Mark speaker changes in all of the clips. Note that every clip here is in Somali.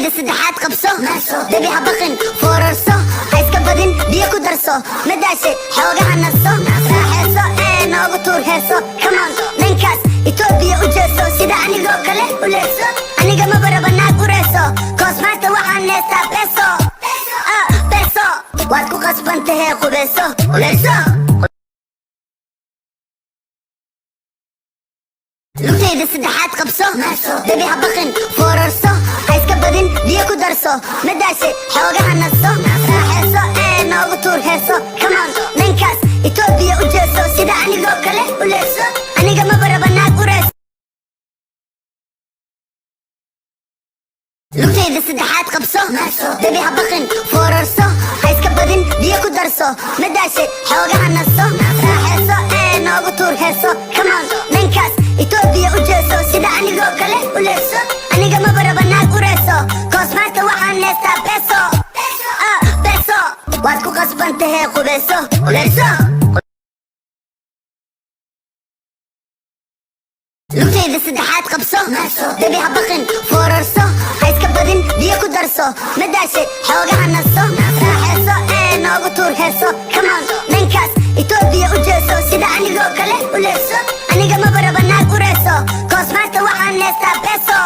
Speaker 1: lugtayda saddexaad qabso dabi habaqin foorarso ha iska badin biyo ku darso madaashe xoogaha naso raaxeeso noogu tuur heeso kamaan ninkaas itoobiya u jeeso sida anigoo kale u leeso aniga mabaraba naag u reeso koos maanta waxaan neestaa beso beso waad ku qasbantahee qubeeso uleeso lugtayda saddexaad qabso dabi habaqin foorarso ha iska badin biyo ku darso madaashe xoogaha naso raaxeeso noogu tuur heeso kamaan ninkaas itoobiya u jeeso sida anigoo kale u leeso aniga mabaraba naag u reeso lugtayda saddexaad qabso dabi habaqin foorarso ha iska badin biyo ku darso madaashe xoogaha naso raaxeeso noogu tuur heeso kamaan ninkaas itoobiya u jeeso sida anigoo kale u leeso aniga mabaraba naag u reeso koos maanta waxaan neestaa beso beso waad ku qasbantahee qubeeso uleeso lugtayda saddexaad qabso dabi habaqin foorarso ha iska badin biyo ku darso madaashe xoogaha naso raaxeeso noogu tuur heeso kamaan ninkaas itoobiya u jeeso sida anigoo kale u leeso aniga mabaraba naag u reeso koos maanta waxaan neestaa beso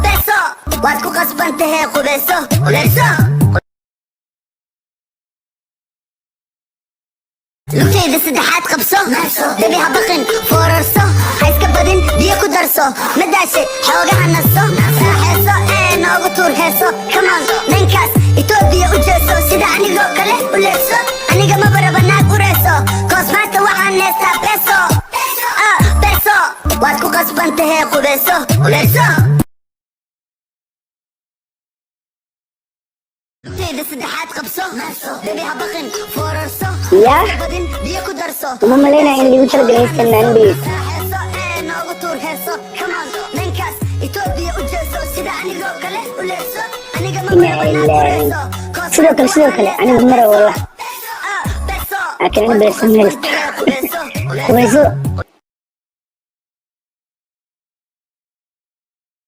Speaker 1: beso waad ku qasbantahee qubeeso uleeso lugtayda saddexaad qabso dabi habaqin foorarso ha iska badin biyo ku darso madaashe xoogaha naso raaxeeso noogu tuur heeso kamaan ninkaas itoobiya u jeeso sida anigoo kale u leeso aniga mabaraba naag u reeso koos maanta waxaan neestaa beso beso waad ku qasbantahee qubeeso uleeso lugtayda saddexaad qabso dabi habaqin foorarso
Speaker 2: yaa
Speaker 1: badin biyo ku darso
Speaker 2: uma malaynaya in liigu talagalay fanaanadii
Speaker 1: noogu tuur heeso kamaan ninkaas itoobiya u jeeso sida anigoo kale u leeso aniga
Speaker 2: sidoo kale anigu mara wallah laakiin aniga beesan haysta qubayso